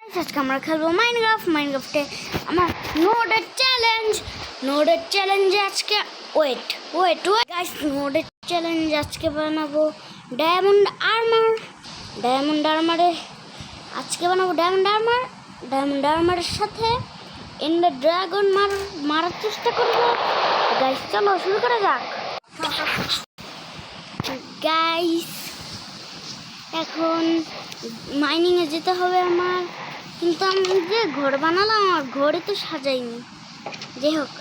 আজকে আমরা খেলবো মাইনক্রাফটে আমার নোডের চ্যালেঞ্জে আজকে ওয়েট গাইস নোডের চ্যালেঞ্জ আজকে বানাবো ডায়মন্ড আর্মারে আজকে বানাবো ডায়মন্ড আর্মারের সাথে এন্ডার ড্রাগন মারার চেষ্টা করবো। গাইস চলো শুরু করা যাক। গাইস এখন মাইনিংয়ে যেতে হবে আমার, কিন্তু আমি যে ঘর বানালাম আমার ঘরে তো সাজাইনি। যাই হোক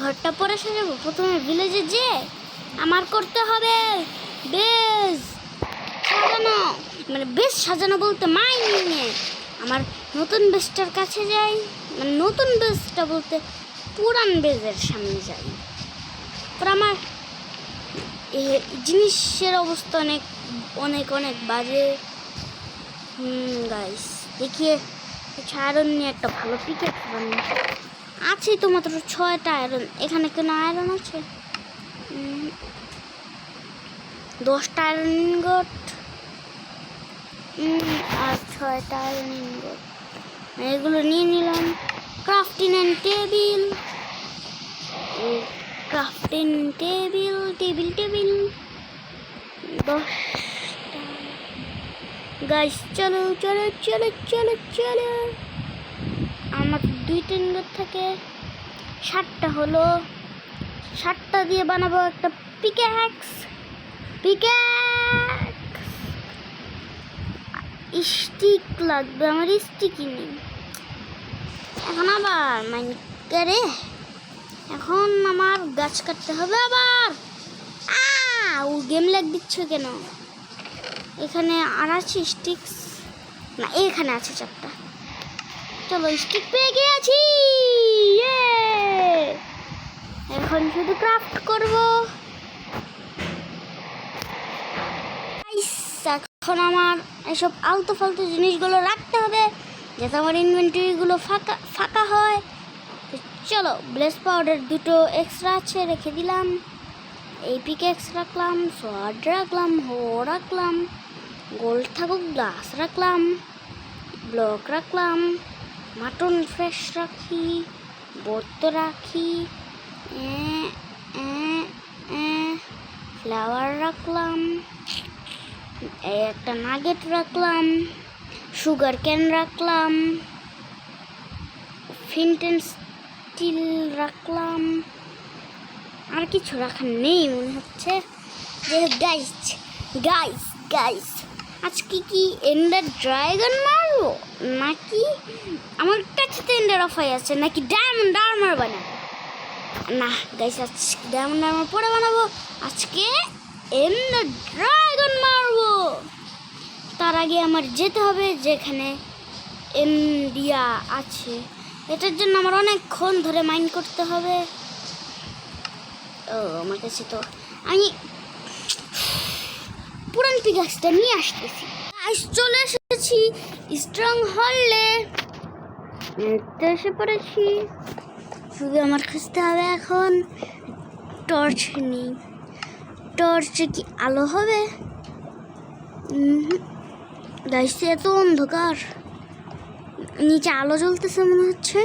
ঘরটা পরে সাজাবো। প্রথমে ভিলেজে যে আমার করতে হবে বেস সাজানো, মানে বেস সাজানো বলতে মাইনিংয়ে আমার নতুন বেসটার কাছে যাই, মানে নতুন বেসটা বলতে পুরান বেসের সামনে যাই। পর আমার জিনিসের অবস্থা অনেক বাজে। গাইস দেখিয়ে আয়রন নিয়ে একটা ভালো পিকেক্স বানিয়ে আছেই তো মাত্র 6টা আয়রন। এখানে কেন আয়রন আছে 10টা আয়রন ইনগট আর 6টা আয়রন ইনগট, এগুলো নিয়ে নিলাম। ক্রাফটিং টেবিল 10টা। গাইস চলো আমার 2টা ইনগট থাকে, 7টা হলো। 7টা দিয়ে বানাবো একটা পিকেক্স। স্টিক লাগবে, আমার স্টিকই নেই। এখন আবার এখন আমার গাছ কাটতে হবে আবার। ও গেম ল্যাগ দিচ্ছে কেন? এখানে আর আছে স্টিক্স না, এখানে আছে 4টা। চলো স্টিক পেয়ে গেছি। এখন শুধু ক্রাফট করব। এখন আমার এসব আলতু ফালতু জিনিসগুলো রাখতে হবে যাতে আমার ইনভেন্টরিগুলো ফাঁকা হয়। চলো ব্লেস পাউডার 2টো এক্সট্রা আছে, রেখে দিলাম। এই পিকেক্স রাখলাম, সোয়ার্ড রাখলাম, রাখলাম, গোল্ড থাকুক, গ্লাস রাখলাম, ব্লক রাখলাম, মাটন ফ্রেশ রাখি, বোর্ড রাখি, ফ্লাওয়ার রাখলাম, একটা নাগেট রাখলাম, সুগার ক্যান রাখলাম, ফিন্টেন স্টিল রাখলাম। আর কিছু রাখার নেই মনে হচ্ছে। গাইস আজকে কি এন্ডার ড্রাগন মারবো নাকি আমার কাছে তো এন্ডার অফাই আছে, নাকি ডায়মন্ড আর্মার বানাবো? না গাইস আজকে ডায়মন্ড আর্মার পরে বানাবো, আজকে এন্ডার ড্রাগন মারবো। তার আগে আমার যেতে হবে যেখানে ইন্ডিয়া আছে, এটার জন্য আমার অনেকক্ষণ ধরে মাইন করতে হবে। আমার কাছে তো আমি পুরান পিকাক্সটা নিয়ে আসতেছি। চলে এসেছি স্ট্রং হলে, এসে পড়েছি। শুধু আমার খুঁজতে হবে এখন টর্চ নেই। টর্চে কি আলো হবে? গাইস এত অন্ধকার, নিচে আলো জ্বলতেছে মনে হচ্ছে,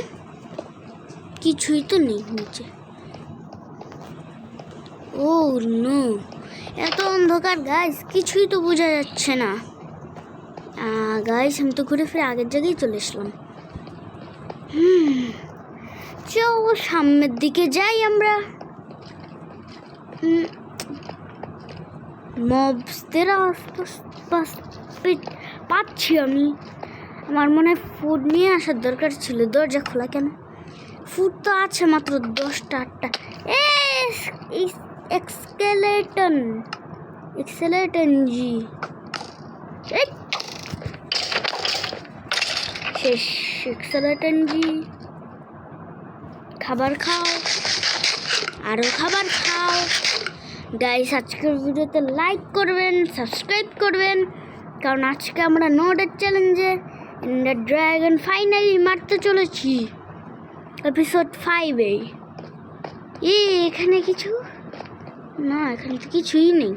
কিছুই তো নেই নিচে। ও নো, এত অন্ধকার গাইস, কিছুই তো বোঝা যাচ্ছে না। গাইস আমি তো ঘুরে ফিরে আগের জায়গায় চলে এসলাম। চলো সামনের দিকে যাই আমরা। মবসদের পাচ্ছি আমি। আমার মনে হয় ফুড নিয়ে আসার দরকার ছিল। দরজা খোলা কেন? ফুড তো আছে মাত্র 10টা 8টা। এক্সেলেটন জি শেষ। এক্সেলেটন জি খাবার খাও, আরো খাবার খাও। গাইস আজকের ভিডিওতে লাইক করবেন, সাবস্ক্রাইব করবেন, কারণ আজকে আমরা নোডের চ্যালেঞ্জে এন্ডার ড্রাগন ফাইনালি মারতে চলেছি এপিসোড 5-এ। এখানে কিছু না, এখানে তো কিছুই নেই।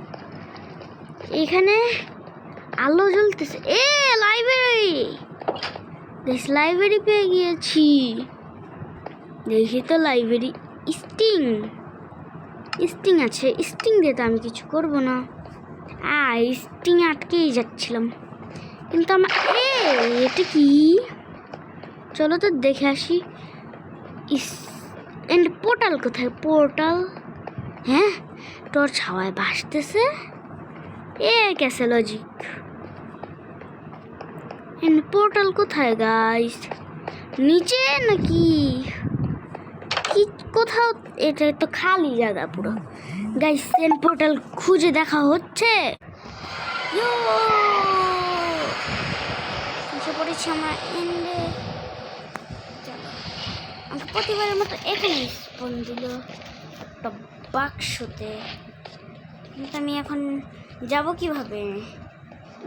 এখানে আলো জ্বলতেছে। লাইব্রেরি গাইস লাইব্রেরি পেয়ে গিয়েছি। দেখি তো লাইব্রেরি স্টিং আছে। স্টিং দিয়ে তো আমি কিছু করবো না। স্টিং আটকেই যাচ্ছিলাম, কিন্তু আমার এটা কি? চলো তো দেখে আসি। এন্ড পোর্টাল কোথায়? পোর্টাল, হ্যাঁ টর্চ হাওয়ায় ভাসতেছে। कैसे लॉजिक? एंड पोर्टल কোথায় গাইস? নিচে নাকি কি কোথাও? এটা তো খালি জায়গা পুরো। গাইস এন্ড পোর্টাল খুঁজে দেখা হচ্ছে। এসে পড়েছি আমরা এন্ডে। চলো, আমাকে প্রতিবারের মতো এখানে স্পন দিল একটা বাক্সতে, কিন্তু আমি এখন যাব কিভাবে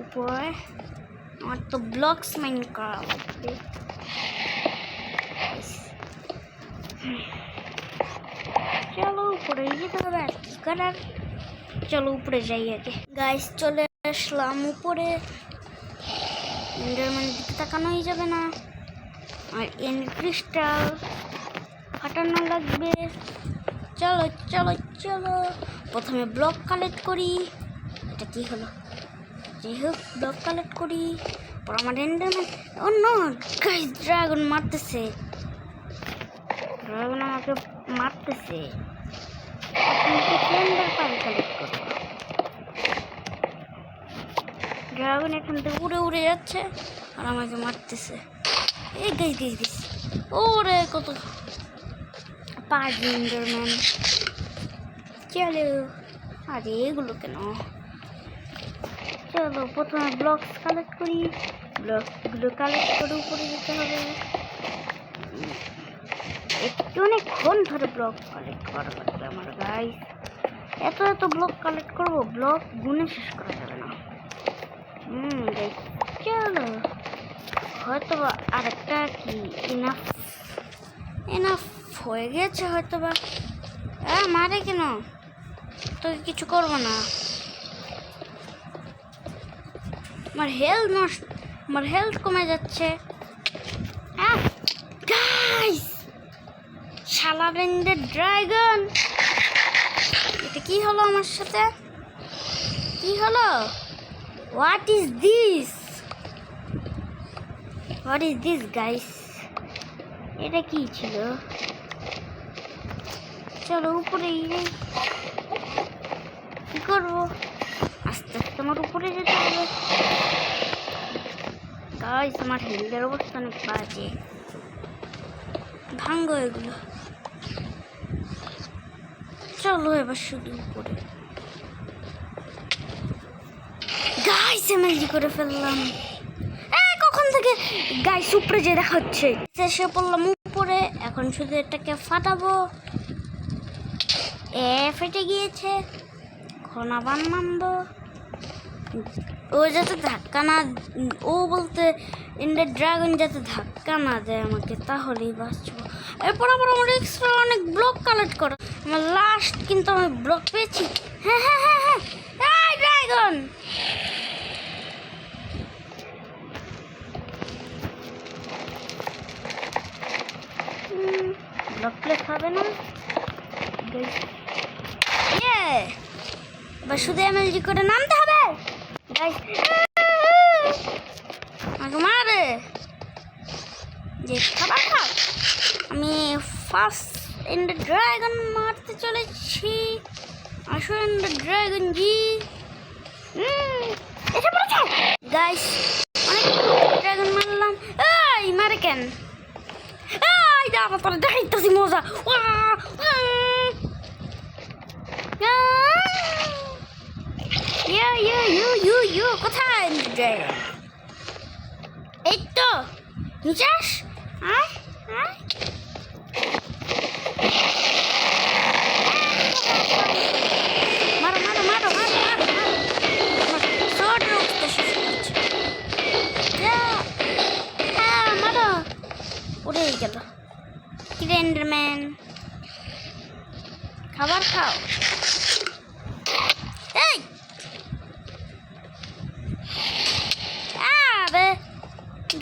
উপরে? আমার তো ব্লকস মাইন করা লাগবে। চলো উপরে যেতে হবে, আর কি করার। চলো উপরে যাই আগে। গাইস চলে আসলাম উপরে। এন্ডারম্যানের দিকে তাকানোই যাবে না, আর এন্ড ক্রিস্টাল ফাটানো লাগবে। চলো চলো চলো, প্রথমে ব্লক কালেক্ট করি। এটা কি হলো? যাই হোক, ব্লক কালেক্ট করি। পর আমার এন্ডারম্যান, ও নো গাইস, ড্রাগন মারতেছে। ড্রাগন আমাকে মারতেছে। এন্ডার পাল কালেক্ট করব। ড্রাগন এখান থেকে উড়ে উড়ে যাচ্ছে আর আমাকে মারতেছে। এই গাইস গাইস গাইস, ওরে কত পাঁচ এন্ডারম্যান। চলো, আরে এগুলো কেন? চলো প্রথমে ব্লকস কালেক্ট করি। ব্লকগুলো কালেক্ট করে উপরে যেতে হবে। একটু অনেকক্ষণ ধরে ব্লক কালেক্ট করা লাগবে আমার গাইস। এত ব্লক কালেক্ট করবো, ব্লক গুনে শেষ করা যাবে না। গাইস চলো, হয়তো বা আরেকটা কি এনাফ হয়ে গেছে হয়তো বা। মারে কেন? তোকে কিছু করবো না। আমার হেলথ কমে যাচ্ছে। গাইস শালা রেন্ডের ড্রাগন, এটা কি হলো আমার সাথে? কি হলো? What is this guys? এটা কি ছিল? চলো উপরে কি করবো? আস্তে আস্তে আমার উপরে যেতে হবে। গাইস আমার হেলথের অবস্থা অনেক বাজে। ভাঙ্গো এগুলো। চলো এবার শুধু উপরে। গাইস এমএলজি করে ফেললাম। কখন থেকে গাইস উপরে যে দেখা হচ্ছে। শেষে পড়লাম উপরে। এখন শুধু এটাকে ফাটাবো। ফেটে গিয়েছে। এখন আবার নামবো। ও যাতে ধাক্কা না, ও বলতে এন্ডার ড্রাগন যাতে ধাক্কা না দেয় আমাকে, তাহলেই বাঁচবো। এরপর আবার আমার এক্সট্রা অনেক ব্লক কালেক্ট করো। আমার লাস্ট কিন্তু আমি ব্লক পেয়েছি। হ্যাঁ ড্রাগন, ব্লক প্লেস হবে না। এবার শুধু এমএলজি করে নামতে হবে। আমাকে মারে যে খাবার খাও। আমি ফার্স্ট এন্ডার ড্রাগন মারতে চলেছি। আসো এন্ডার ড্রাগন জি। এসে পড়েছে গাইস, অনেক ড্রাগন মারলাম। এই মারে কেন? তারপরে দেখাইতেছি মজা। কোথায় এই তো নিচে আস। মারো মারো মারো মারো মারো মারো। মারো, উড়ে গেল। এন্ডারম্যান খাবার খাও। এই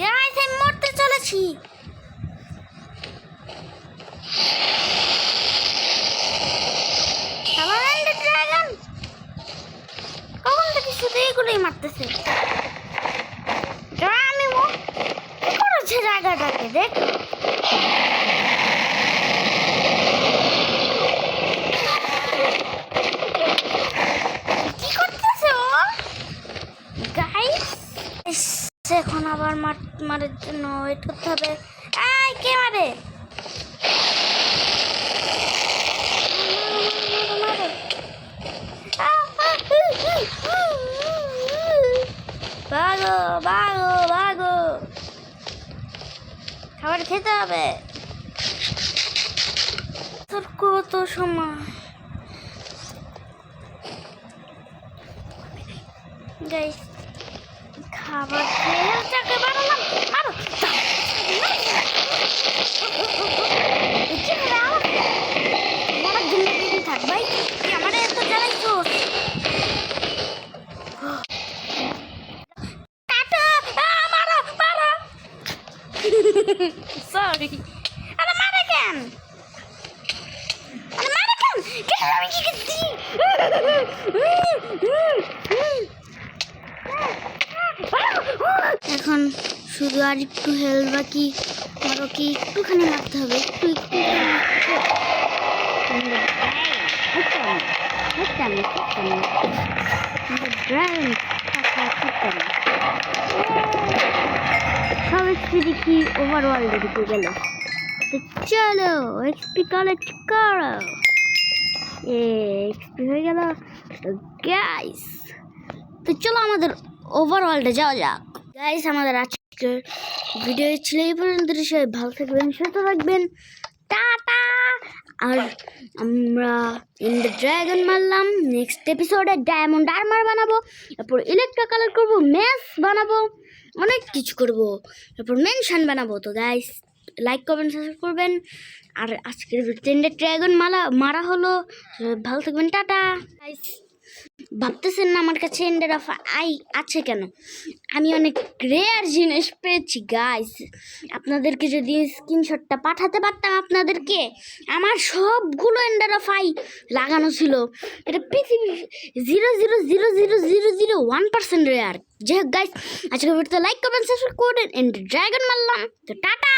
গাইস আমি মরতে চলে পাচ্ছি। ড্রাগন কখন থেকে শুধু এগুলোই মারতেছে। আমি কি করেছে জায়গাটাকে দেখ। কি করতেছে ও গাইস? এখন আবার মারার জন্য ওয়েট করতে হবে। এই কে মারে? ভাগো ভাগো ভাগো, খাবার খেতে হবে। তোর কত সময় গাইস, খাবার খেয়ে চাকে বানালাম। মারো আমার জিন্দগি থাক ভাই, তুই আমার এত জ্বালাইছো। সরি, আরে মারে কেন? আরে মারে কেন? কেন আমি কি করছি? এখন শুধু আর একটু হেলথ বাকি, আরো কি একটুখানি মারতে হবে। সব এক্সপি দেখি ওভারওয়ার্ল্ডে ঢুকে গেল। তো চলো এক্সপি কালেক্ট করো। এক্সপি হয়ে গেল গাইস। তো চলো আমাদের ওভারওয়ার্ল্ডে যাওয়া যাক। গাইস আমাদের আজকের ভিডিও ছিল এই পর্যন্ত। সবাই ভালো থাকবেন, সুস্থ থাকবেন, টাটা। আর আমরা ইন দ্য ড্রাগন মারলাম। নেক্সট এপিসোডে ডায়মন্ড আর্মার বানাবো, তারপর ইলেকট্রা কালার করবো, ম্যাচ বানাবো, অনেক কিছু করবো, তারপর মেনশন বানাবো। তো গাইস লাইক করবেন, সাবস্ক্রাইব করবেন। আর আজকের ভিডিওতে ড্রাগন মারা হলো। ভালো থাকবেন, টাটা। গাইস ভাবতেছেন না আমার কাছে এন্ডার অফ আই আছে কেন? আমি অনেক রেয়ার জিনিস পেয়েছি গাইস। আপনাদেরকে যদি স্ক্রিনশটটা পাঠাতে পারতাম আপনাদেরকে, আমার সবগুলো এন্ডার অফ আই লাগানো ছিল। এটা পৃথিবী 0.0000001% রেয়ার। যাই হোক গাইস, আজকের ভিডিওতে লাইক করবেন, সাবস্ক্রাইব করবেন, এন্ড ড্রাগন মারলাম। তো টাটা।